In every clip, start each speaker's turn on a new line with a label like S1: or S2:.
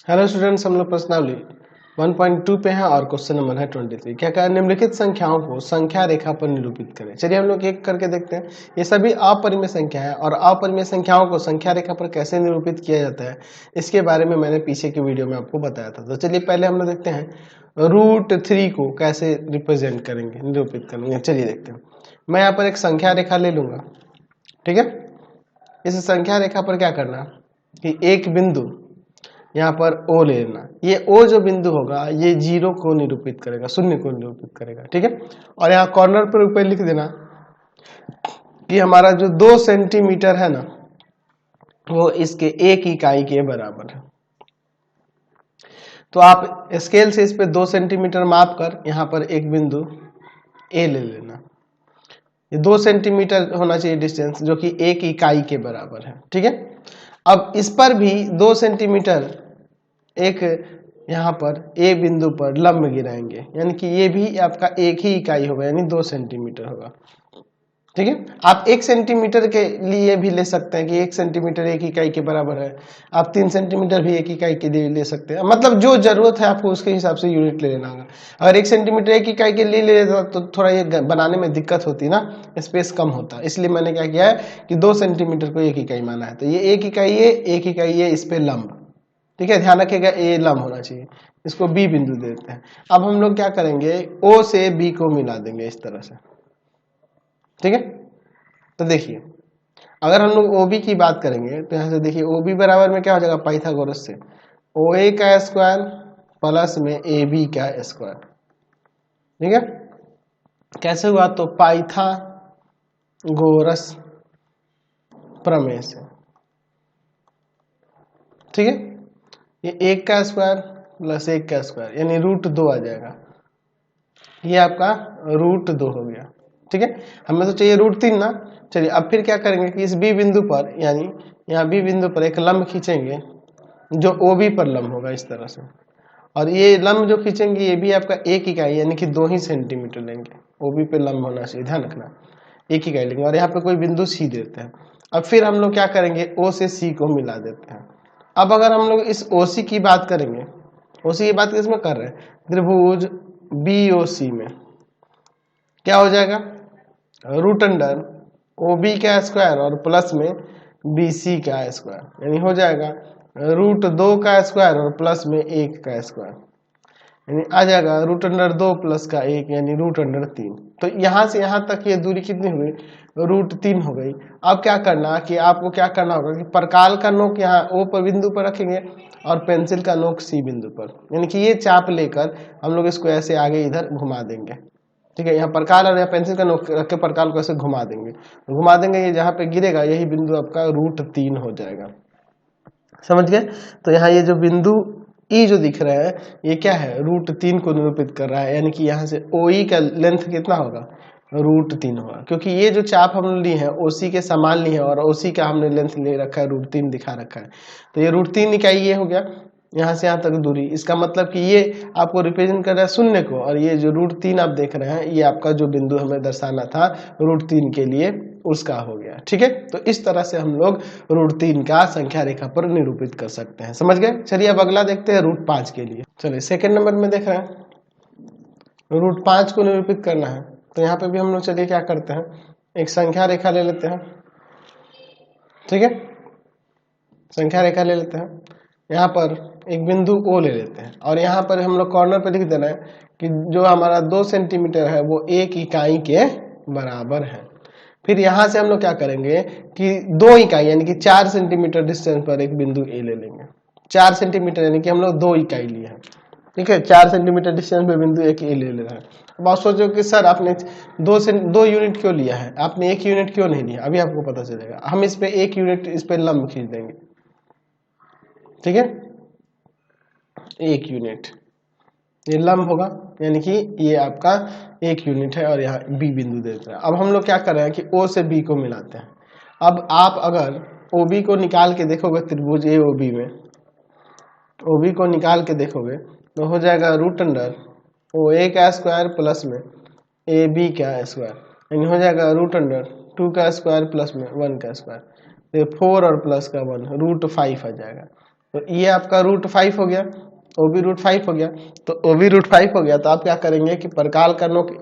S1: Hello students, हम लोग प्रश्नावली 1.2 पे हैं और क्वेश्चन नंबर है 23। क्या कहा? निम्नलिखित संख्याओं को संख्या रेखा पर निरूपित करें। चलिए हम लोग एक करके देखते हैं। ये सभी अपरिमेय संख्या है और अपरिमेय संख्याओं को संख्या रेखा पर कैसे निरूपित किया जाता है इसके बारे में मैंने पीछे की वीडियो में आपको बताया था। तो चलिए पहले हम लोग देखते हैं √3 को कैसे रिप्रेजेंट करेंगे, निरूपित करेंगे। चलिए देखते हैं। मैं यहाँ पर एक संख्या रेखा ले लूंगा, ठीक है। इस संख्या रेखा पर क्या करना कि एक बिंदु यहाँ पर O ले लेना। ये O जो बिंदु होगा ये 0 को निरूपित करेगा, शून्य को निरूपित करेगा, ठीक है। और यहाँ कॉर्नर पर ऊपर लिख देना कि हमारा जो 2 सेंटीमीटर है ना वो इसके 1 इकाई के बराबर है। तो आप स्केल से इस पे 2 सेंटीमीटर माप कर यहाँ पर एक बिंदु A ले लेना। ये 2 सेंटीमीटर होना चाहिए डिस्टेंस, जो कि 1 इकाई के बराबर है, ठीक है। अब इस पर भी 2 सेंटीमीटर एक यहाँ पर A बिंदु पर लंब गिराएंगे, यानी कि ये भी आपका 1 ही इकाई होगा, यानी 2 सेंटीमीटर होगा, ठीक है। आप 1 सेंटीमीटर के लिए भी ले सकते हैं कि 1 सेंटीमीटर 1 इकाई के बराबर है। आप 3 सेंटीमीटर भी 1 इकाई के लिए ले सकते हैं, मतलब जो जरूरत है आपको उसके हिसाब से यूनिट ले लेना होगा। अगर 1 सेंटीमीटर 1 इकाई के लिए ले लेता तो थोड़ा ये बनाने में दिक्कत होती ना, स्पेस कम होता। इसलिए मैंने क्या किया है कि 2 सेंटीमीटर को 1 इकाई माना है। तो ये 1 इकाई है, 1 इकाई है इस पे लंब, ठीक है। ध्यान रखिएगा ए लंब होना चाहिए। इसको बी बिंदु देते हैं। अब हम लोग क्या करेंगे, ओ से बी को मिला देंगे इस तरह से, ठीक है। तो देखिए अगर हम लोग ओ बी की बात करेंगे तो यहां से देखिए ओ बी बराबर में क्या हो जाएगा, पाइथागोरस से ओ ए का स्क्वायर प्लस में ए बी का स्क्वायर, ठीक है। कैसे हुआ? तो पाइथागोरस प्रमेय से, ठीक है। ये 1 का स्क्वायर प्लस 1 का स्क्वायर यानी √2 आ जाएगा। ये आपका √2 हो गया, ठीक है। हमें तो चाहिए √3 ना। चलिए अब फिर क्या करेंगे कि इस बी बिंदु पर, यानी यहाँ बी बिंदु पर एक लंब खींचेंगे जो ओ बी पर लंब होगा इस तरह से। और ये लंब जो खींचेंगे ये भी आपका 1 इकाई यानी कि 2 ही सेंटीमीटर लेंगे। ओ बी पे लंब होना चाहिए, ध्यान रखना, 1 इकाई लेंगे। और यहाँ पे कोई बिंदु सी देते हैं। अब फिर हम लोग क्या करेंगे, ओ से सी को मिला देते हैं। अब अगर हम लोग इस ओ सी की बात करेंगे, ओ सी की बात किसमें कर रहे हैं, त्रिभुज बी ओ सी में क्या हो जाएगा, √अंडर ओ बी का स्क्वायर और प्लस में बी सी का स्क्वायर, यानी हो जाएगा √2 का स्क्वायर और प्लस में 1 का स्क्वायर, यानी आ जाएगा √2 प्लस का 1 यानी √3। तो यहाँ से यहाँ तक ये दूरी कितनी हुई, √3 हो गई। अब क्या करना कि आपको क्या करना होगा कि परकाल का नोक यहाँ ओ पर बिंदु पर रखेंगे और पेंसिल का नोक सी बिंदु पर, यानी कि ये चाप लेकर हम लोग इसको ऐसे आगे इधर घुमा देंगे, ठीक है। यहाँ परकाल और यहाँ पेंसिल का नोक रख के परकाल को ऐसे घुमा देंगे, ये जहाँ पे गिरेगा यही बिंदु आपका √3 हो जाएगा, समझ गए। तो यहाँ ये जो बिंदु ई जो दिख रहा है ये क्या है, √3 को निरूपित कर रहा है, यानी कि यहाँ से ओ ई का लेंथ कितना होगा, √3 होगा। क्योंकि ये जो चाप हम लिए हैं ओसी के समान लिए हैं और ओसी का हमने लेंथ ले रखा है, √3 दिखा रखा है। तो ये √3 इकाई ये हो गया यहाँ से यहाँ तक दूरी। इसका मतलब कि ये आपको रिप्रेजेंट कर रहा है शून्य को, और ये जो √3 आप देख रहे हैं ये आपका जो बिंदु हमें दर्शाना था √3 के लिए उसका हो गया, ठीक है। तो इस तरह से हम लोग √3 का संख्या रेखा पर निरूपित कर सकते हैं, समझ गए। चलिए अब अगला देखते हैं √5 के लिए। चलिए सेकंड नंबर में देख रहे हैं √5 को निरूपित करना है। तो यहाँ पे भी हम लोग चलिए क्या करते हैं, एक संख्या रेखा ले लेते हैं, ठीक है। संख्या रेखा ले लेते हैं, यहाँ पर एक बिंदु O ले लेते हैं और यहाँ पर हम लोग कॉर्नर पे लिख देना है कि जो हमारा 2 सेंटीमीटर है वो 1 इकाई के बराबर है। फिर यहाँ से हम लोग क्या करेंगे कि 2 इकाई यानी कि 4 सेंटीमीटर डिस्टेंस पर एक बिंदु A ले लेंगे। 4 सेंटीमीटर यानी कि हम लोग 2 इकाई लिए हैं, ठीक है। 4 सेंटीमीटर डिस्टेंस पे बिंदु एक ए ले रहे हैं। अब आप सोचो कि सर आपने 2 यूनिट क्यों लिया है, आपने 1 यूनिट क्यों नहीं लिया, अभी आपको पता चलेगा। हम इस पे 1 यूनिट इस पे लंब खींच देंगे, ठीक है। 1 यूनिट ये लंब होगा, यानी कि ये आपका 1 यूनिट है और यहाँ बी बिंदु देते हैं। अब हम लोग क्या कर रहे हैं कि ओ से बी को मिलाते हैं। अब आप अगर ओ बी को निकाल के देखोगे त्रिभुज ए ओ बी में, ओ बी को निकाल के देखोगे तो हो जाएगा √अंडर ओ ए का स्क्वायर प्लस में ए बी का स्क्वायर, यानी हो जाएगा √अंडर 2 का स्क्वायर प्लस में 1 का स्क्वायर, 4 और प्लस का 1 √5 आ जाएगा। तो ये आपका √5 हो गया, ओ भी √5 हो गया। तो ओ भी √5 हो गया, तो आप क्या करेंगे कि परकाल का नोक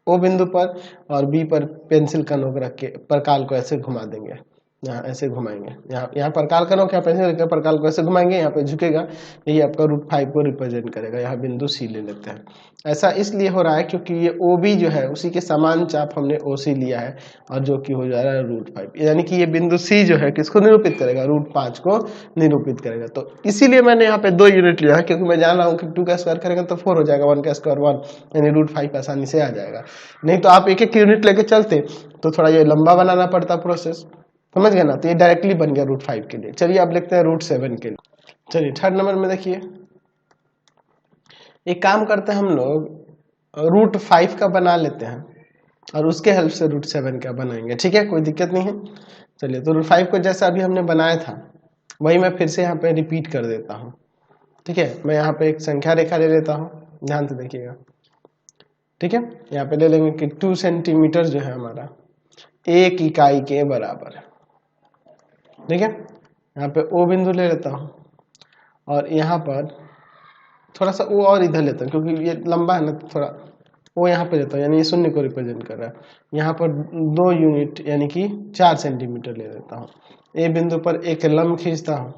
S1: ओ बिंदु पर और बी पर पेंसिल का नोक रख के परकाल को ऐसे घुमा देंगे, यहाँ ऐसे घुमाएंगे, यहाँ परकाल का नोक यहाँ पेंसिल रख के परकाल को ऐसे घुमाएंगे, यहाँ पे झुकेगा, यही आपका √5 को रिप्रेजेंट करेगा। यहाँ बिंदु सी ले लेते हैं। ऐसा इसलिए हो रहा है क्योंकि ये ओ बी जो है उसी के समान चाप हमने ओ सी लिया है, और जो कि हो जा रहा है √5, यानी कि ये बिंदु सी जो है किसको निरूपित करेगा, √5 को निरूपित करेगा। तो इसीलिए मैंने यहाँ पे 2 यूनिट लिया है, क्योंकि मैं जान रहा हूँ कि 2 का स्क्वायर करेंगे तो 4 हो जाएगा, 1 का स्क्वायर 1, यानी √5 आसानी से आ जाएगा। नहीं तो आप एक एक यूनिट लेके चलते तो थोड़ा ये लंबा बनाना पड़ता प्रोसेस, समझ गए ना। तो ये डायरेक्टली बन गया √5 के लिए। चलिए अब लिखते हैं √7 के लिए। चलिए थर्ड नंबर में देखिए, एक काम करते हैं हम लोग, √5 का बना लेते हैं और उसके हेल्प से √7 का बनाएंगे, ठीक है, कोई दिक्कत नहीं है। चलिए तो √5 को जैसा अभी हमने बनाया था वही मैं फिर से यहाँ पे रिपीट कर देता हूँ, ठीक है। मैं यहाँ पे एक संख्या रेखा ले लेता हूँ, ध्यान से देखिएगा, ठीक है। यहाँ पे ले लेंगे कि 2 सेंटीमीटर जो है हमारा 1 इकाई के बराबर है, ठीक है। यहाँ पे ओ बिंदु ले लेता हूँ और यहाँ पर थोड़ा सा ओ और इधर लेता हूँ, क्योंकि ये लंबा है ना, तो थोड़ा ओ यहाँ पे लेता हूँ, यानी ये शून्य को रिप्रेजेंट कर रहा है। यहाँ पर 2 यूनिट यानी कि 4 सेंटीमीटर ले लेता हूँ। ए बिंदु पर एक लंब खींचता हूँ,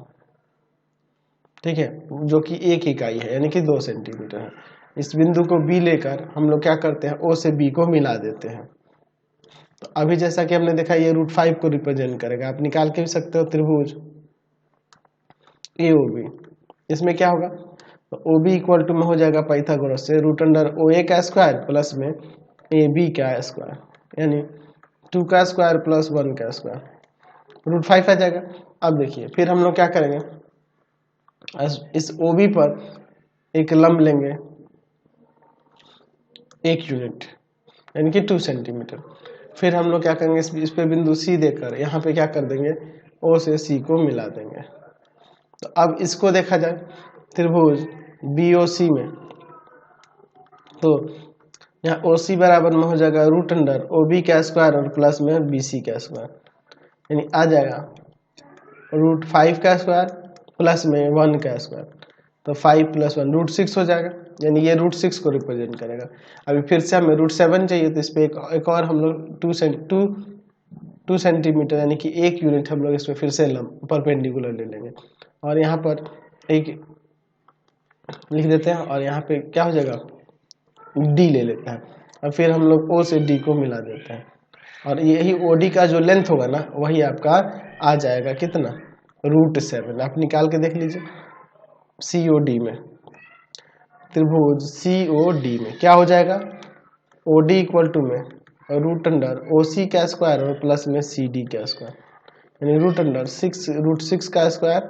S1: ठीक है, जो कि 1 इकाई है यानी कि 2 सेंटीमीटर है। इस बिंदु को बी लेकर हम लोग क्या करते हैं, ओ से बी को मिला देते हैं। तो अभी जैसा कि हमने देखा ये √5 को रिप्रेजेंट करेगा, आप निकाल के भी सकते हो त्रिभुज ए ओ बी। इसमें क्या होगा, तो ओ बी इक्वल टू में हो जाएगा पाइथागोरस से √O_A का स्क्वायर प्लस में ए बी का स्क्वायर, यानी 2 का स्क्वायर प्लस 1 का स्क्वायर, √5 आ जाएगा। अब देखिए फिर हम लोग क्या करेंगे, इस ओ बी पर एक लंब लेंगे 1 यूनिट यानी कि 2 सेंटीमीटर। फिर हम लोग क्या करेंगे, इस पे बिंदु सी देकर यहाँ पे क्या कर देंगे, ओ से सी को मिला देंगे। तो अब इसको देखा जाए त्रिभुज BOC में, तो यहाँ OC बराबर में हो जाएगा √OB का स्क्वायर और प्लस में BC का स्क्वायर, यानी आ जाएगा √5 का स्क्वायर प्लस में 1 का स्क्वायर, तो 5 + 1 √6 हो जाएगा, यानी ये √6 को रिप्रेजेंट करेगा। अभी फिर से हमें √7 चाहिए, तो इस पर एक और हम लोग 2 सेंटीमीटर यानी कि 1 यूनिट हम लोग इसमें फिर से परपेंडिकुलर ले लेंगे और यहाँ पर एक लिख देते हैं और यहाँ पे क्या हो जाएगा, D ले लेते हैं और फिर हम लोग O से D को मिला देते हैं और यही OD का जो लेंथ होगा ना वही आपका आ जाएगा कितना, √7। आप निकाल के देख लीजिए, COD में, त्रिभुज COD में क्या हो जाएगा, OD इक्वल टू में √OC का स्क्वायर और प्लस में CD का स्क्वायर, यानी √6 का स्क्वायर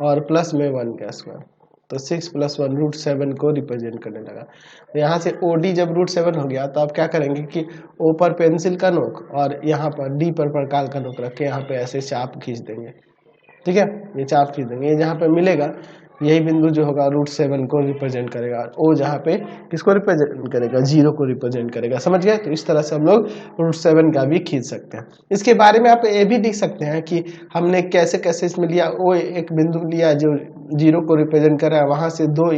S1: और प्लस में 1 का स्क्वायर, तो 6 + 1 √7 को रिप्रेजेंट करने लगा। तो यहाँ से OD जब √7 हो गया तो आप क्या करेंगे कि O पर पेंसिल का नोक और यहाँ पर D पर परकाल का नोक रख के यहाँ पे ऐसे चाप खींच देंगे, ठीक है, ये चाप खींच देंगे। ये जहाँ पे मिलेगा यही बिंदु जो होगा √7 को रिप्रेजेंट करेगा, O जहाँ पे किसको रिप्रेजेंट करेगा, 0 को रिप्रेजेंट करेगा, समझ गए। तो इस तरह से हम लोग √7 का भी खींच सकते हैं। इसके बारे में आप ये भी लिख सकते हैं कि हमने कैसे कैसे इसमें लिया, O एक बिंदु लिया जो 0 को रिप्रेजेंट कर रहा है, वहां से 2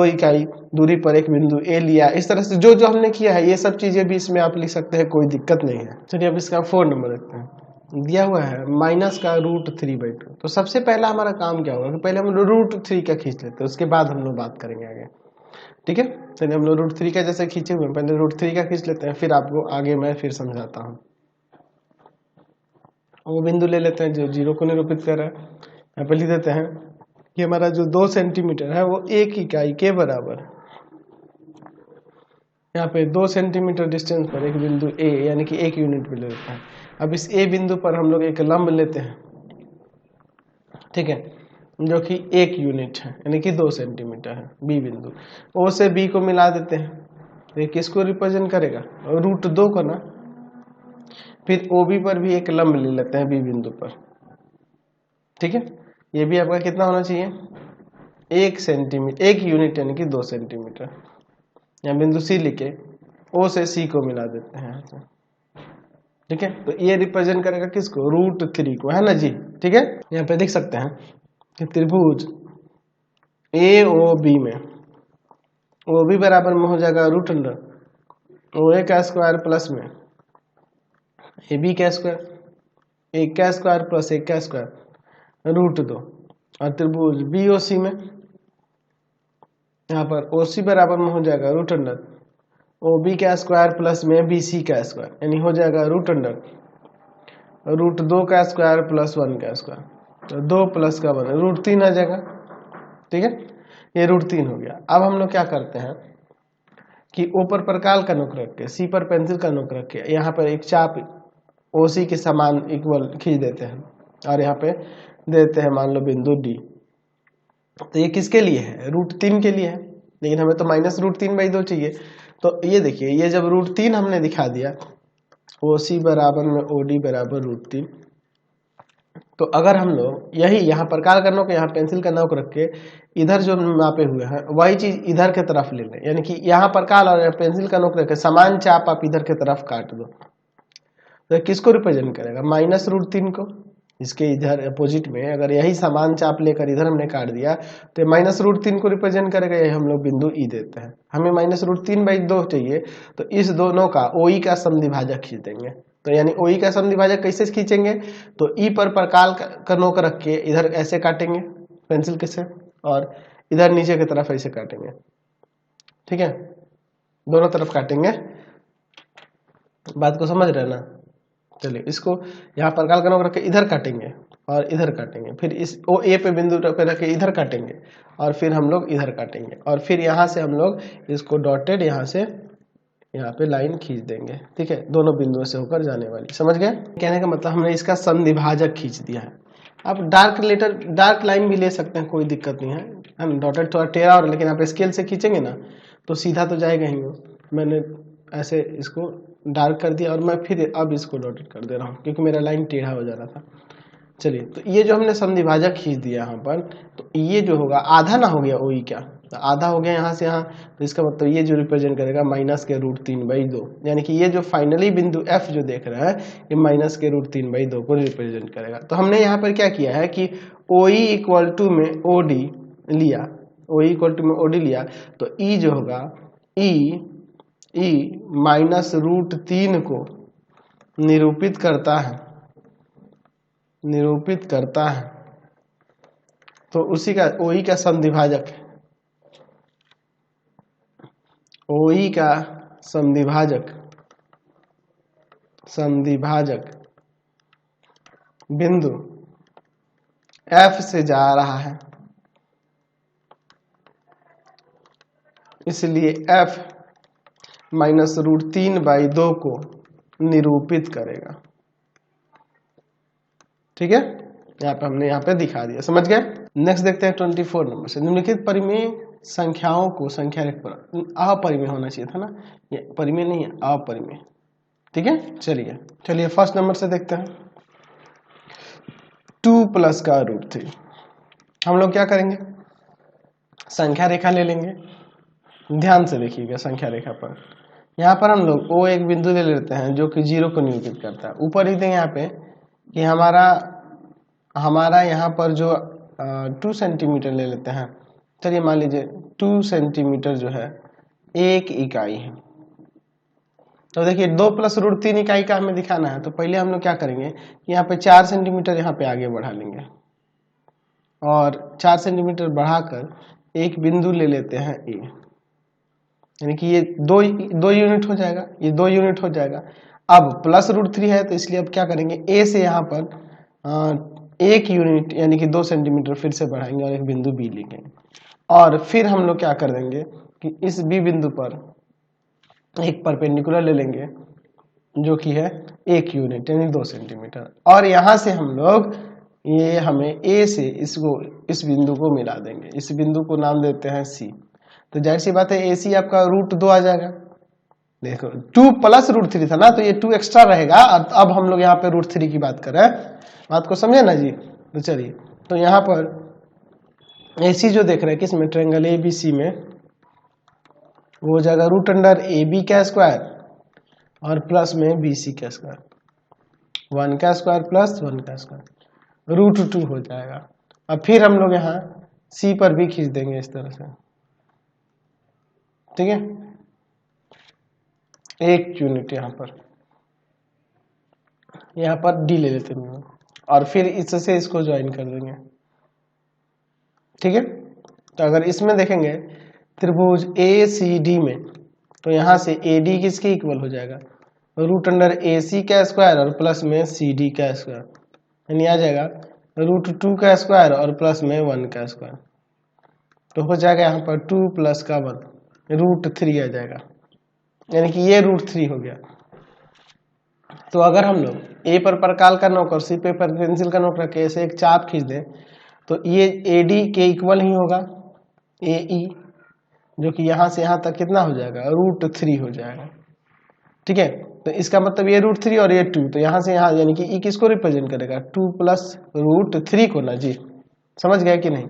S1: इकाई दूरी पर एक बिंदु A लिया। इस तरह से जो जो हमने किया है ये सब चीजें भी इसमें आप लिख सकते हैं, कोई दिक्कत नहीं है। चलिए अब इसका 4 नंबर रखते हैं, दिया हुआ है -√3/2। तो सबसे पहला हमारा काम क्या होगा कि पहले हम लोग √3 का खींच लेते हैं, उसके बाद हम लोग बात करेंगे आगे, ठीक है। चलिए हम लोग √3 का जैसे खींचे हुए पहले √3 का खींच लेते हैं, फिर आपको आगे मैं फिर समझाता हूँ। वो बिंदु ले लेते हैं जो 0 को निरूपित कर रहा है, यहाँ पे लिख देते हैं कि हमारा जो 2 सेंटीमीटर है वो 1 इकाई के बराबर है। यहाँ पे 2 सेंटीमीटर डिस्टेंस पर एक बिंदु A यानी कि 1 यूनिट पे ले लेते हैं। अब इस A बिंदु पर हम लोग एक लंब लेते हैं, ठीक है, जो कि 1 यूनिट है यानी कि 2 सेंटीमीटर है, B बिंदु। O से B को मिला देते हैं, तो ये किसको रिप्रेजेंट करेगा, √2 को ना। फिर OB पर भी एक लंब ले लेते हैं B बिंदु पर, ठीक है, ये भी आपका कितना होना चाहिए, 1 सेंटीमीटर, 1 यूनिट यानी कि 2 सेंटीमीटर। यहाँ बिंदु C लिखे O से C को मिला देते हैं, ठीक है। तो ये रिप्रेजेंट करेगा किसको, √3 को, है ना जी, ठीक है। यहाँ पे देख सकते हैं कि त्रिभुज ए ओ बी में ओ बी बराबर में हो जाएगा रूट अंडर ओ ए का स्क्वायर प्लस में ए बी का स्क्वायर एक का स्क्वायर प्लस एक का स्क्वायर रूट 2 और त्रिभुज बी ओ सी में यहाँ पर ओ सी बराबर में हो जाएगा रूट अंडर ओ बी का स्क्वायर प्लस में बी सी का स्क्वायर, यानी हो जाएगा रूट अंडर रूट 2 का स्क्वायर प्लस 1 का स्क्वायर, तो 2 प्लस का 1 रूट 3 आ जाएगा। ठीक है, ये रूट 3 हो गया। अब हम लोग क्या करते हैं कि ओ पर प्रकाल का नोक रख के सी पर पेंसिल का नोक रख के यहाँ पर एक चाप ओ सी के समान इक्वल खींच देते हैं और यहाँ पे देते हैं मान लो बिंदु डी। तो ये किसके लिए है? रूट 3 के लिए है, लेकिन हमें तो माइनस रूट 3/2 चाहिए। तो ये देखिए, ये जब रूट 3 हमने दिखा दिया ओ सी बराबर में ओ डी बराबर रूट 3, तो अगर हम लोग यही यहाँ प्रकार का नोक यहाँ पेंसिल का नोक रख के इधर जो मापे हुए हैं वही चीज इधर के तरफ ले लें, यानी कि यहाँ प्रकार और पेंसिल का नोक रख के समान चाप आप इधर के तरफ काट दो, तो किसको रिप्रेजेंट करेगा? माइनस रूट 3 को। इसके इधर अपोजिट में अगर यही समान चाप लेकर इधर हमने काट दिया तो माइनस रूट 3 को रिप्रेजेंट करेगा। यही हम लोग बिंदु ई देते हैं। हमें माइनस रूट 3/2 चाहिए, तो इस दोनों का ओई का समद्विभाजक खींच देंगे। तो यानी ओई का समद्विभाजक कैसे खींचेंगे? तो ई पर प्रकाल का नोक रख के इधर ऐसे काटेंगे पेंसिल के से, और इधर नीचे की तरफ ऐसे काटेंगे। ठीक है, दोनों तरफ काटेंगे। बात को समझ रहे ना? चलिए, इसको यहाँ प्रकाल का नोक रख के इधर काटेंगे और इधर काटेंगे, फिर इस ओ ए पे बिंदु पे रख के इधर काटेंगे और फिर हम लोग इधर काटेंगे, और फिर यहाँ से हम लोग इसको डॉटेड यहाँ से यहाँ पे लाइन खींच देंगे। ठीक है, दोनों बिंदुओं से होकर जाने वाली। समझ गए? कहने का मतलब हमने इसका समद्विभाजक खींच दिया है। आप डार्क लाइन भी ले सकते हैं, कोई दिक्कत नहीं है। डॉटेड थोड़ा टेढ़ा और, लेकिन आप स्केल से खींचेंगे ना तो सीधा तो जाएगा ही वो। मैंने ऐसे इसको डार्क कर दिया और मैं फिर अब इसको डॉटेड कर दे रहा हूँ क्योंकि मेरा लाइन टेढ़ा हो जा रहा था। चलिए, तो ये जो हमने समद्विभाजक खींच दिया यहाँ पर, तो ये जो होगा आधा ना हो गया ओ ई का, तो आधा हो गया यहाँ से यहाँ, तो इसका मतलब ये जो रिप्रेजेंट करेगा माइनस के रूट 3/2, यानी कि ये जो फाइनली बिंदु एफ जो देख रहा है ये माइनस के रूट 3/2 को रिप्रेजेंट करेगा। तो हमने यहाँ पर क्या किया है कि ओ ई इक्वल टू में ओ डी लिया, ओ ई इक्वल टू में ओ डी लिया, तो ई जो होगा ई माइनस रूट 3 को निरूपित करता है, तो उसी का ओई का समद्विभाजक है। ओई का समद्विभाजक बिंदु एफ से जा रहा है, इसलिए एफ माइनस रूट 3/2 को निरूपित करेगा। ठीक है, हमने यहाँ पे दिखा दिया। समझ गए? नेक्स्ट देखते हैं 24 नंबर से। निम्नलिखित परिमेय संख्याओं को संख्या रेखा पर अपरिमेय होना चाहिए था ना, ये परिमेय नहीं है, अपरिमेय। ठीक है, चलिए फर्स्ट नंबर से देखते हैं। 2 प्लस का रूट 3। हम लोग क्या करेंगे? संख्या रेखा ले लेंगे। ध्यान से देखिएगा संख्या रेखा पर। यहाँ पर हम लोग ओ एक बिंदु ले लेते हैं जो कि 0 को निरूपित करता है। ऊपर लिखते हैं यहाँ पे कि हमारा यहाँ पर जो 2 सेंटीमीटर ले लेते हैं। चलिए मान लीजिए 2 सेंटीमीटर जो है 1 इकाई है। तो देखिए 2 प्लस रूट 3 इकाई का हमें दिखाना है, तो पहले हम लोग क्या करेंगे कि यहाँ पे 4 सेंटीमीटर यहाँ पे आगे बढ़ा लेंगे और 4 सेंटीमीटर बढ़ाकर एक बिंदु ले लेते हैं ए, यानी कि ये दो यूनिट हो जाएगा, ये 2 यूनिट हो जाएगा। अब प्लस रूट 3 है तो इसलिए अब क्या करेंगे, ए से यहाँ पर 1 यूनिट यानी कि 2 सेंटीमीटर फिर से बढ़ाएंगे और एक बिंदु बी लिखेंगे। और फिर हम लोग क्या कर देंगे कि इस बी बिंदु पर एक परपेंडिकुलर ले लेंगे जो कि है 1 यूनिट यानी 2 सेंटीमीटर, और यहाँ से हम लोग ये हमें ए से इस बिंदु को मिला देंगे। इस बिंदु को नाम देते हैं सी। तो जाहिर सी बात है ए सी आपका रूट 2 आ जाएगा। देखो 2 प्लस रूट 3 था ना, तो ये 2 एक्स्ट्रा रहेगा। अब हम लोग यहाँ पे रूट 3 की बात कर रहे हैं, बात को समझे ना जी? तो चलिए, तो यहाँ पर ए सी जो देख रहे हैं किसमें, ट्रायंगल ए बी सी में, वो हो जाएगा रूट अंडर ए बी का स्क्वायर और प्लस में बी सी का स्क्वायर, 1 का स्क्वायर प्लस 1 का स्क्वायर, रूट 2 हो जाएगा। अब फिर हम लोग यहाँ सी पर भी खींच देंगे इस तरह से, ठीक है, एक यूनिट यहाँ पर डी ले लेते हैं और फिर इससे इसको ज्वाइन कर देंगे, ठीक है। तो अगर इसमें देखेंगे त्रिभुज ए सी डी में, तो यहाँ से ए डी किसके इक्वल हो जाएगा, रूट अंडर ए सी का स्क्वायर और प्लस में सी डी का स्क्वायर, यानी आ जाएगा रूट 2 का स्क्वायर और प्लस में 1 का स्क्वायर। तो हो जाएगा यहाँ पर 2 प्लस का 1 रूट 3 आ जाएगा, यानी कि ये रूट 3 हो गया। तो अगर हम लोग ए पर परकाल का नोक और सी पे पर पेंसिल का नोक रख के ऐसे एक चाप खींच दें, तो ये ए डी के इक्वल ही होगा ए ई, जो कि यहाँ से यहाँ तक कितना हो जाएगा, रूट 3 हो जाएगा, ठीक है। तो इसका मतलब ये रूट 3 और ये 2, तो यहाँ से यहाँ यानी कि ई किसको रिप्रेजेंट करेगा, 2 प्लस रूट 3 को ना जी, समझ गए कि नहीं।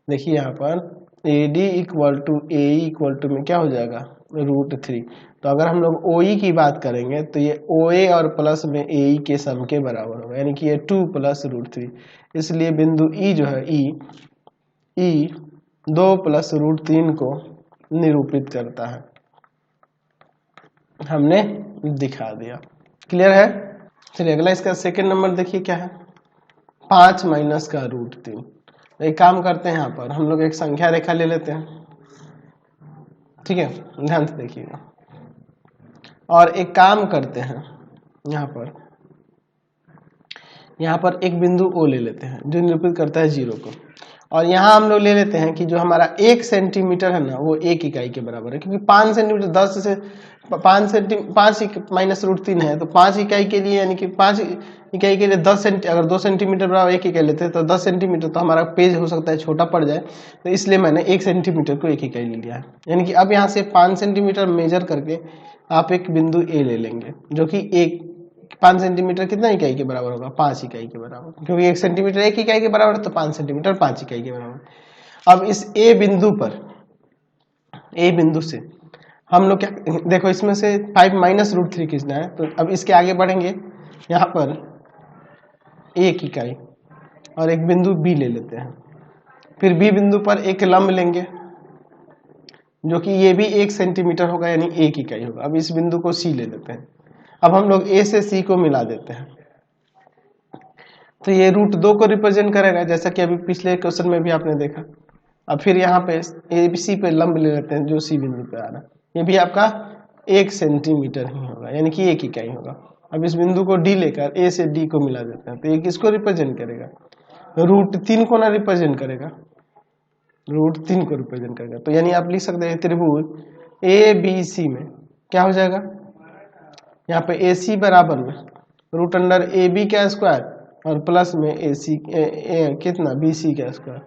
S1: देखिए यहाँ पर A D equal to A equal to में क्या हो जाएगा, रूट 3। तो अगर हम लोग ओ ई की बात करेंगे तो ये ओ ए और प्लस में ए ई के सम के बराबर होगा, यानी कि ये 2 प्लस रूट 3। इसलिए बिंदु ई जो है ई 2 प्लस रूट 3 को निरूपित करता है, हमने दिखा दिया। क्लियर है। चलिए अगला इसका सेकंड नंबर देखिए क्या है, 5 माइनस का रूट 3। एक काम करते हैं, यहाँ पर हम लोग एक संख्या रेखा ले लेते हैं, ठीक है, ध्यान से देखिएगा। और एक काम करते हैं, यहाँ पर एक बिंदु ओ ले लेते हैं जो निरूपित करता है 0 को, और यहाँ हम लोग ले लेते हैं कि जो हमारा 1 सेंटीमीटर है ना, वो 1 इकाई के बराबर है, क्योंकि 5 सेंटीमीटर 10 से 5 माइनस रूट 3 है, तो 5 इकाई के लिए, यानी कि 5 इकाई के लिए 10 सेंटी, अगर 2 सेंटीमीटर बराबर 1 इकाई लेते हैं तो 10 सेंटीमीटर तो हमारा पेज हो सकता है छोटा पड़ जाए, तो इसलिए मैंने 1 सेंटीमीटर को 1 इकाई ले लिया है। यानी कि अब यहाँ से 5 सेंटीमीटर मेजर करके आप एक बिंदु ए ले लेंगे, जो कि 5 सेंटीमीटर कितना इकाई के बराबर होगा, 5 इकाई के बराबर, क्योंकि 1 सेंटीमीटर 1 इकाई के बराबर है, तो 5 सेंटीमीटर 5 इकाई के बराबर। अब इस ए बिंदु से हम लोग क्या, देखो इसमें से 5 माइनस रूट 3 खींचना है, तो अब इसके आगे बढ़ेंगे, यहाँ पर 1 इकाई और एक बिंदु बी ले लेते हैं, फिर बी बिंदु पर एक लंब लेंगे जो कि ये भी 1 सेंटीमीटर होगा, यानी 1 इकाई होगा। अब इस बिंदु को सी ले लेते हैं, अब हम लोग ए से सी को मिला देते हैं, तो ये रूट 2 को रिप्रेजेंट करेगा, जैसा कि अभी पिछले क्वेश्चन में भी आपने देखा। अब फिर यहाँ पे ए बी सी पे लंब ले लेते हैं जो सी बिंदु पे आ रहा है, ये भी आपका 1 सेंटीमीटर ही होगा, यानी कि 1 इकाई होगा। अब इस बिंदु को डी लेकर ए से डी को मिला देते हैं, तो ये किसको रिप्रेजेंट करेगा, रूट 3 को ना रिप्रेजेंट करेगा, रूट 3 को रिप्रेजेंट करेगा। तो यानी आप लिख सकते हैं त्रिभुज ए बी सी में क्या हो जाएगा, यहाँ पे ए सी बराबर में रूट अंडर ए बी का स्क्वायर और प्लस में ए सी कितना बी सी का स्क्वायर,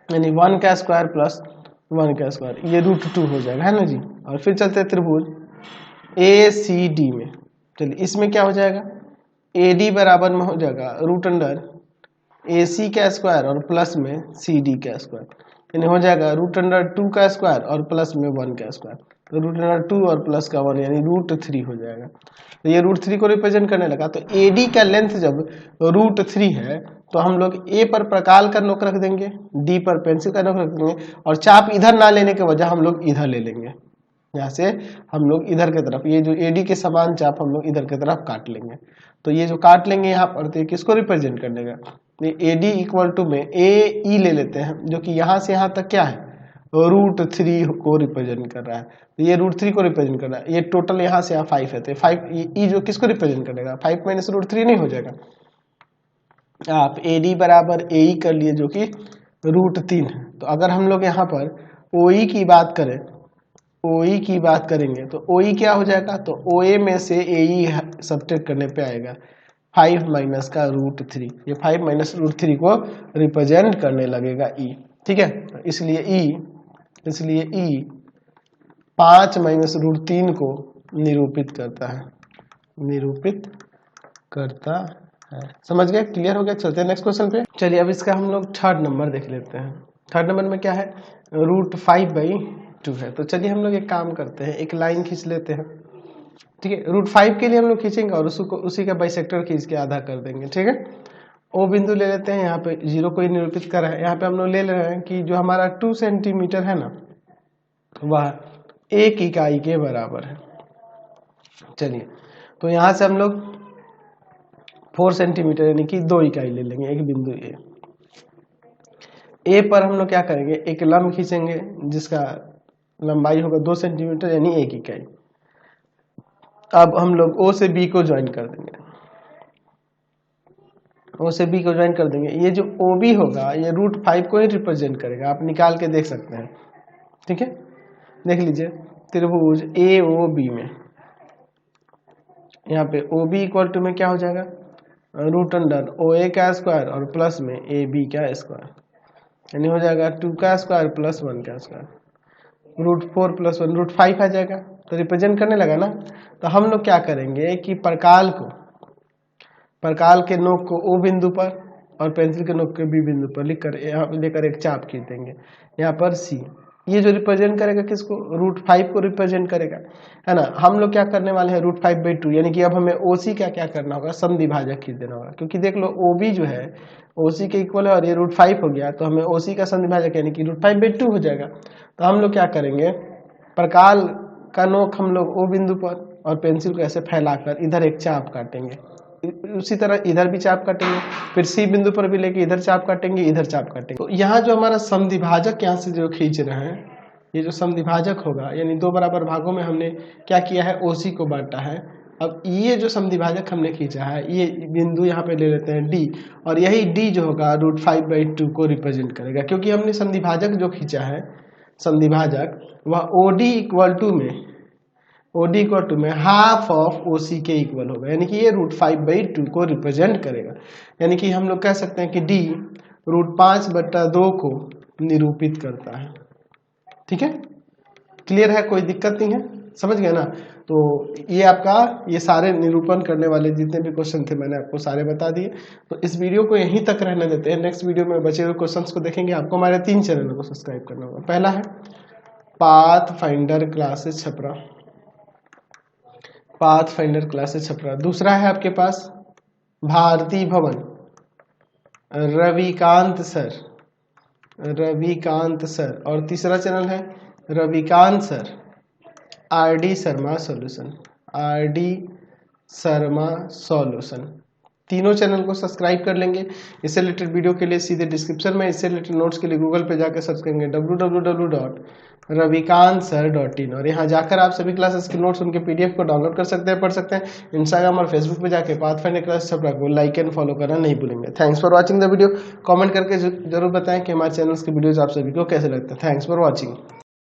S1: यानी 1 का स्क्वायर प्लस 1 का स्क्वायर, ये रूट 2 हो जाएगा, है ना जी। और फिर चलते हैं त्रिभुज ए सी डी में। चलिए इसमें क्या हो जाएगा, ए डी बराबर में हो जाएगा रूट अंडर ए सी का स्क्वायर और प्लस में सी डी का स्क्वायर, यानी हो जाएगा रूट अंडर 2 का स्क्वायर और प्लस में 1 का स्क्वायर, तो रूट अंडर 2 और प्लस का 1 यानी रूट 3 हो जाएगा। तो ये रूट 3 को रिप्रेजेंट करने लगा। तो ए डी का लेंथ जब रूट 3 है, तो हम लोग ए पर प्रकाल का नोक रख देंगे, डी पर पेंसिल का नोक रख देंगे, और चाप इधर ना लेने के वजह हम लोग इधर ले लेंगे, यहाँ से हम लोग इधर की तरफ, ये जो एडी के समान चाप हम लोग इधर की तरफ काट लेंगे। तो ये जो काट लेंगे यहाँ पर, तो ये किसको रिप्रेजेंट कर देगा, ए डी इक्वल टू में ए ई ले लेते हैं, जो कि यहाँ से यहाँ तक क्या है, रूट 3 को रिप्रेजेंट कर रहा है। तो ये रूट 3 को रिप्रेजेंट कर रहा है, ये टोटल यहाँ से यहाँ 5 है, तो 5 ई जो किसको रिप्रेजेंट करेगा, 5 माइनस रूट 3 नहीं हो जाएगा। आप ए डी बराबर ए ई कर लिए, जो कि रूट 3 है। तो अगर हम लोग यहाँ पर ओ ई की बात करें, OE की बात करेंगे, तो OE क्या हो जाएगा, तो OA में से AE सब्ट्रैक्ट करने पे आएगा 5 माइनस का रूट 3, ये 5 माइनस रूट 3 को रिप्रेजेंट करने लगेगा E, ठीक है। इसलिए E 5 माइनस रूट 3 को निरूपित करता है, समझ गए, क्लियर हो गया। चलते हैं नेक्स्ट क्वेश्चन पे। चलिए अब इसका हम लोग थर्ड नंबर देख लेते हैं। थर्ड नंबर में क्या है, रूट 5/2 है। तो चलिए हम लोग एक काम करते हैं, एक लाइन खींच लेते हैं, ठीक है। रूट 5 के लिए हम लोग खींचेंगे और उसी का बाइसेक्टर खींच के आधा कर देंगे, ठीक है। ओ बिंदु ले लेते हैं, यहाँ पे 0 को ही निरूपित कर रहा है। यहाँ पे हम लोग ले रहे हैं कि जो हमारा 2 सेंटीमीटर है ना, वह 1 इकाई के बराबर है। चलिए, तो यहाँ से हम लोग 4 सेंटीमीटर यानी कि 2 इकाई ले लेंगे एक बिंदु ए पर हम लोग क्या करेंगे, एक लंब खींचेंगे जिसका लंबाई होगा 2 सेंटीमीटर यानी 1 इकाई। अब हम लोग ओ से बी को ज्वाइन कर देंगे, ओ से बी को ज्वाइन कर देंगे। ये जो ओ बी होगा ये √5 को ही रिप्रेजेंट करेगा, आप निकाल के देख सकते हैं। ठीक है, देख लीजिए त्रिभुज ए ओ बी में यहाँ पे ओ बी इक्वल टू में क्या हो जाएगा, √OA का स्क्वायर और प्लस में ए बी का स्क्वायर, यानी हो जाएगा 2 का स्क्वायर प्लस 1 का स्क्वायर, √4 प्लस 1 √5 आ जाएगा। तो रिप्रेजेंट करने लगा ना। तो हम लोग क्या करेंगे कि परकाल के नोक को ओ बिंदु पर और पेंसिल के नोक के बी बिंदु पर लेकर एक चाप खींच देंगे यहाँ पर सी। ये जो रिप्रेजेंट करेगा किसको, √5 को रिप्रेजेंट करेगा, है ना। हम लोग क्या करने वाले हैं, √5/2, यानी कि अब हमें OC का क्या करना होगा, समद्विभाजक खींच देना होगा। क्योंकि देख लो OB जो है OC के इक्वल है और ये √5 हो गया, तो हमें OC का समद्विभाजक यानी कि √5/2 हो जाएगा। तो हम लोग क्या करेंगे, प्रकाल का नोक हम लोग O बिंदु पर और पेंसिल को ऐसे फैलाकर इधर एक चाप काटेंगे, उसी तरह इधर भी चाप काटेंगे, फिर सी बिंदु पर भी लेके इधर चाप काटेंगे, इधर चाप काटेंगे। तो यहाँ जो हमारा समद्विभाजक यहाँ से जो खींच रहे हैं, ये जो समद्विभाजक होगा यानी 2 बराबर भागों में हमने क्या किया है, OC को बांटा है। अब ये जो समद्विभाजक हमने खींचा है, ये बिंदु यहाँ पे ले लेते हैं D, और यही D जो होगा √5/2 को रिप्रेजेंट करेगा। क्योंकि हमने समद्विभाजक जो खींचा है, समद्विभाजक वह OD इक्वल टू में हाफ ऑफ OC के इक्वल होगा, यानी कि ये √5/2 को रिप्रेजेंट करेगा। यानी कि हम लोग कह सकते हैं कि D √5/2 को निरूपित करता है। ठीक है, क्लियर है, कोई दिक्कत नहीं है, समझ गए ना। तो ये आपका ये सारे निरूपण करने वाले जितने भी क्वेश्चन थे मैंने आपको सारे बता दिए। तो इस वीडियो को यहीं तक रहने देते हैं, नेक्स्ट वीडियो में बचे हुए क्वेश्चंस को देखेंगे। आपको हमारे 3 चैनलों को सब्सक्राइब करना होगा। पहला है पाथफाइंडर क्लासेस छपरा, दूसरा है आपके पास भारती भवन, रविकांत सर, और तीसरा चैनल है Ravikant sir RD Sharma solution. तीनों चैनल को सब्सक्राइब कर लेंगे। इससे रिलेटेड वीडियो के लिए सीधे डिस्क्रिप्शन में, इससे रिलेटेड नोट्स के लिए गूगल पे जाकर सर्च करेंगे www.ravikansir.in, और यहाँ जाकर आप सभी क्लासेस के नोट्स उनके PDF को डाउनलोड कर सकते हैं, पढ़ सकते हैं। इंस्टाग्राम और फेसबुक पे जाके पाथफाइंडर क्लास छपरा को लाइक एंड फॉलो करना नहीं भूलेंगे। Thanks for watching the video. Comment करके जरूर बताएं कि हमारे चैनल्स के वीडियोज आप सभी को कैसे लगते हैं। Thanks for watching.